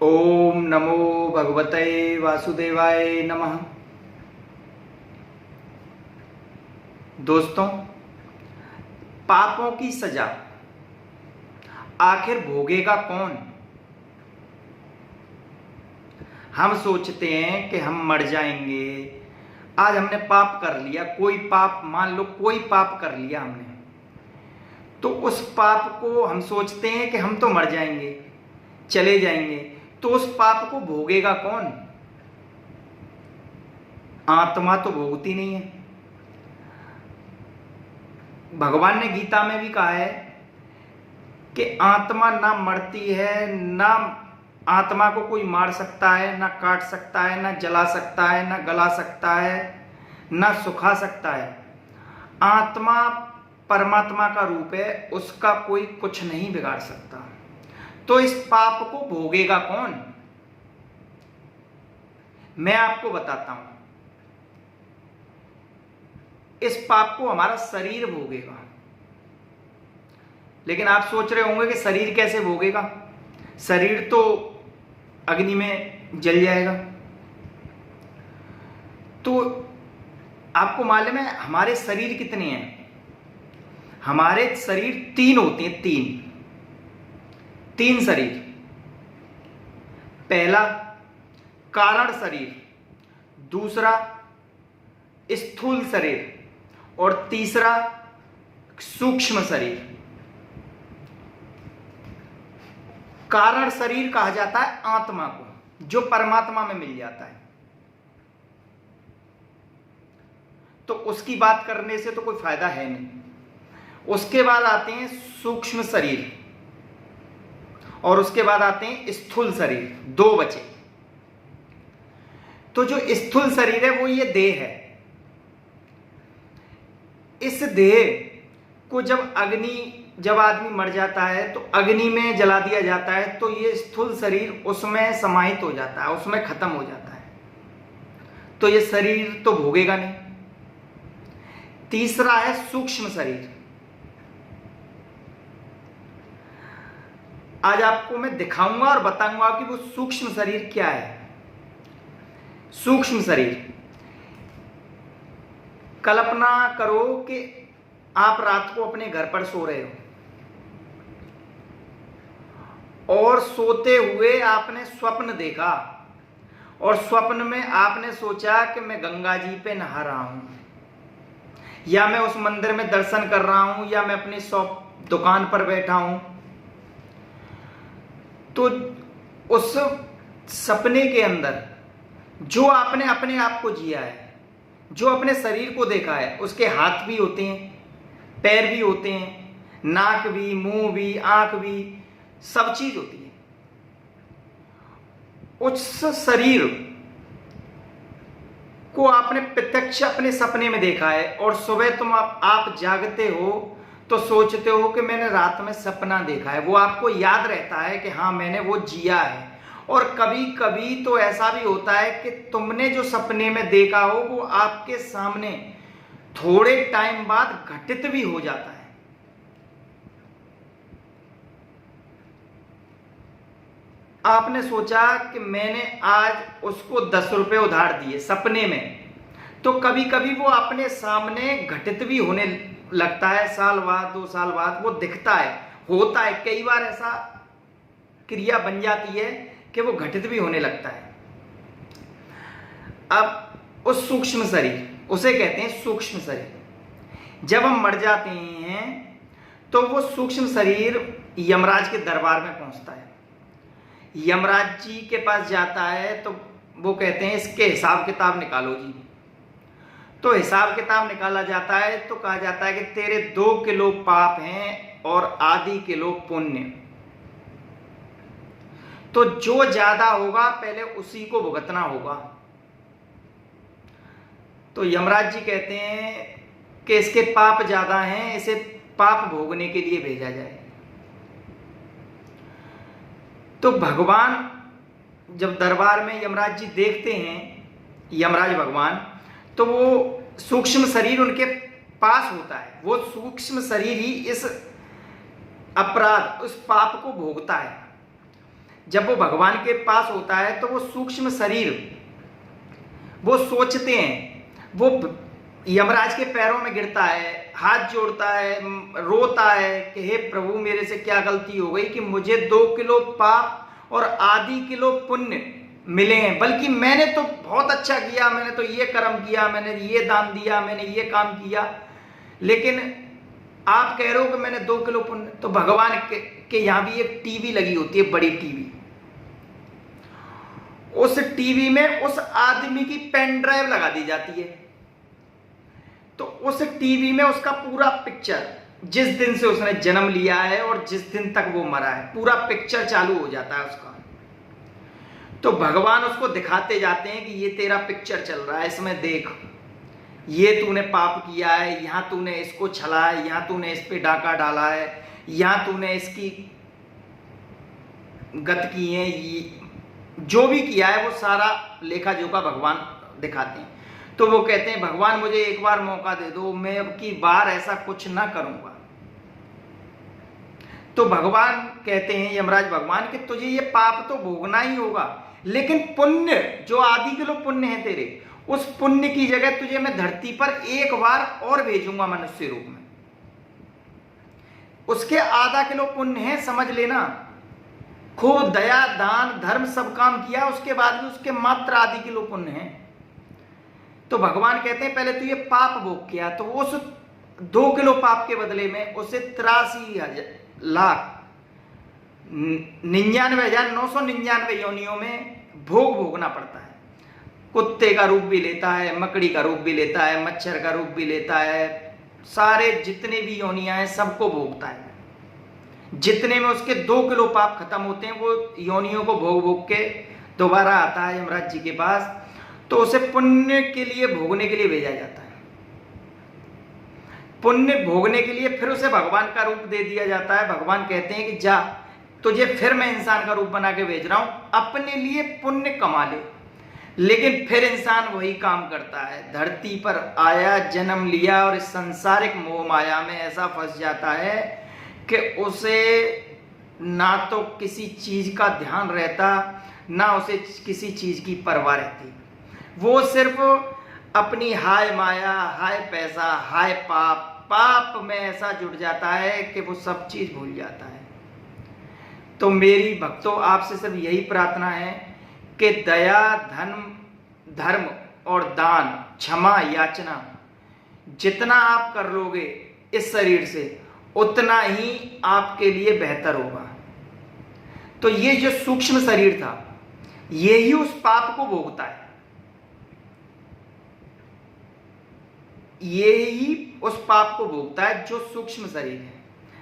ओम नमो भगवते वासुदेवाय नमः। दोस्तों, पापों की सजा आखिर भोगेगा कौन? हम सोचते हैं कि हम मर जाएंगे। आज हमने पाप कर लिया, कोई पाप, मान लो कोई पाप कर लिया हमने, तो उस पाप को हम सोचते हैं कि हम तो मर जाएंगे, चले जाएंगे, तो उस पाप को भोगेगा कौन? आत्मा तो भोगती नहीं है। भगवान ने गीता में भी कहा है कि आत्मा ना मरती है, ना आत्मा को कोई मार सकता है, ना काट सकता है, ना जला सकता है, ना गला सकता है, ना सुखा सकता है। आत्मा परमात्मा का रूप है, उसका कोई कुछ नहीं बिगाड़ सकता। तो इस पाप को भोगेगा कौन? मैं आपको बताता हूं। इस पाप को हमारा शरीर भोगेगा। लेकिन आप सोच रहे होंगे कि शरीर कैसे भोगेगा? शरीर तो अग्नि में जल जाएगा। तो आपको मालूम है हमारे शरीर कितने हैं? हमारे शरीर तीन होते हैं, तीन शरीर। पहला कारण शरीर, दूसरा स्थूल शरीर और तीसरा सूक्ष्म शरीर। कारण शरीर कहा जाता है आत्मा को, जो परमात्मा में मिल जाता है। तो उसकी बात करने से तो कोई फायदा है नहीं। उसके बाद आते हैं सूक्ष्म शरीर और उसके बाद आते हैं स्थूल शरीर। दो बचे। तो जो स्थूल शरीर है वो ये देह है। इस देह को जब आदमी मर जाता है तो अग्नि में जला दिया जाता है, तो ये स्थूल शरीर उसमें समाहित हो जाता है, उसमें खत्म हो जाता है। तो ये शरीर तो भोगेगा नहीं। तीसरा है सूक्ष्म शरीर। आज आपको मैं दिखाऊंगा और बताऊंगा कि वो सूक्ष्म शरीर क्या है। सूक्ष्म शरीर, कल्पना करो कि आप रात को अपने घर पर सो रहे हो और सोते हुए आपने स्वप्न देखा और स्वप्न में आपने सोचा कि मैं गंगा जी पे नहा रहा हूं, या मैं उस मंदिर में दर्शन कर रहा हूं, या मैं अपनी शॉप दुकान पर बैठा हूं। तो उस सपने के अंदर जो आपने अपने आप को जिया है, जो अपने शरीर को देखा है, उसके हाथ भी होते हैं, पैर भी होते हैं, नाक भी, मुंह भी, आंख भी, सब चीज होती है। उस शरीर को आपने प्रत्यक्ष अपने सपने में देखा है और सुबह तुम आप जागते हो तो सोचते हो कि मैंने रात में सपना देखा है। वो आपको याद रहता है कि हाँ मैंने वो जिया है। और कभी कभी तो ऐसा भी होता है कि तुमने जो सपने में देखा हो वो आपके सामने थोड़े टाइम बाद घटित भी हो जाता है। आपने सोचा कि मैंने आज उसको 10 रुपए उधार दिए सपने में, तो कभी कभी वो अपने सामने घटित भी होने लगता है। साल बाद, 2 साल बाद वो दिखता है, होता है। कई बार ऐसा क्रिया बन जाती है कि वो घटित भी होने लगता है। अब उस सूक्ष्म शरीर, उसे कहते हैं सूक्ष्म शरीर। जब हम मर जाते हैं तो वो सूक्ष्म शरीर यमराज के दरबार में पहुंचता है। यमराज जी के पास जाता है तो वो कहते हैं इसके हिसाब किताब निकालो जी। तो हिसाब किताब निकाला जाता है तो कहा जाता है कि तेरे 2 किलो पाप हैं और आधी किलो पुण्य। तो जो ज्यादा होगा पहले उसी को भुगतना होगा। तो यमराज जी कहते हैं कि इसके पाप ज्यादा हैं, इसे पाप भोगने के लिए भेजा जाए। तो भगवान जब दरबार में यमराज जी देखते हैं, यमराज भगवान, तो वो सूक्ष्म शरीर उनके पास होता है। वो सूक्ष्म शरीर ही इस अपराध, उस पाप को भोगता है। जब वो भगवान के पास होता है तो वो सूक्ष्म शरीर, वो सोचते हैं, वो यमराज के पैरों में गिरता है, हाथ जोड़ता है, रोता है कि हे प्रभु मेरे से क्या गलती हो गई कि मुझे 2 किलो पाप और आधी किलो पुण्य मिले हैं, बल्कि मैंने तो बहुत अच्छा किया, मैंने तो ये कर्म किया, मैंने ये दान दिया, मैंने ये काम किया, लेकिन आप कह रहे हो कि मैंने 2 किलो पुण्य। तो भगवान के यहां भी एक टीवी लगी होती है, बड़ी टीवी। उस टीवी में उस आदमी की पेन ड्राइव लगा दी जाती है, तो उस टीवी में उसका पूरा पिक्चर, जिस दिन से उसने जन्म लिया है और जिस दिन तक वो मरा है, पूरा पिक्चर चालू हो जाता है उसका। तो भगवान उसको दिखाते जाते हैं कि ये तेरा पिक्चर चल रहा है, इसमें देख, ये तूने पाप किया है, यहां तूने इसको छला है, यहां तूने इस पे डाका डाला है, यहां तूने इसकी गत की है, जो भी किया है वो सारा लेखा जोखा भगवान दिखाते हैं। तो वो कहते हैं भगवान मुझे एक बार मौका दे दो, मैं अब की बार ऐसा कुछ ना करूंगा। तो भगवान कहते हैं, यमराज भगवान, कि तुझे ये पाप तो भोगना ही होगा, लेकिन पुण्य, जो आधी किलो पुण्य है तेरे, उस पुण्य की जगह तुझे मैं धरती पर एक बार और भेजूंगा मनुष्य रूप में। उसके आधा किलो पुण्य है, समझ लेना। खूब दया दान धर्म सब काम किया, उसके बाद भी उसके मात्र आधी किलो पुण्य है। तो भगवान कहते हैं पहले तू ये पाप भोग किया, तो उस 2 किलो पाप के बदले में उसे 83,99,999 योनियों में भोग भोगना पड़ता है। कुत्ते का रूप भी लेता है, मकड़ी का रूप भी लेता है, मच्छर का रूप भी लेता है, सारे जितने भी योनियां हैं सबको भोगता है। जितने में उसके 2 किलो पाप खत्म होते हैं, वो योनियों को भोग भोग के दोबारा आता है यमराज जी के पास। तो उसे पुण्य के लिए भोगने के लिए भेजा जाता है। पुण्य भोगने के लिए फिर उसे भगवान का रूप दे दिया जाता है। भगवान कहते हैं कि जा, तुझे फिर मैं इंसान का रूप बना के भेज रहा हूं, अपने लिए पुण्य कमा ले। लेकिन फिर इंसान वही काम करता है, धरती पर आया, जन्म लिया और इस सांसारिक मोह माया में ऐसा फंस जाता है कि उसे ना तो किसी चीज का ध्यान रहता, ना उसे किसी चीज की परवाह रहती। वो सिर्फ अपनी हाय माया, हाय पैसा, हाय पाप में ऐसा जुट जाता है कि वो सब चीज भूल जाता है। तो मेरी भक्तों, आपसे सिर्फ यही प्रार्थना है कि दया धर्म और दान, क्षमा याचना जितना आप कर लोगे इस शरीर से, उतना ही आपके लिए बेहतर होगा। तो ये जो सूक्ष्म शरीर था, ये ही उस पाप को भोगता है, ये ही उस पाप को भोगता है जो सूक्ष्म शरीर है।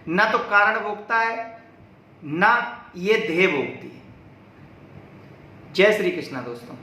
ना तो कारण भोगता है, ना ये देह भोगती है। जय श्री कृष्णा दोस्तों।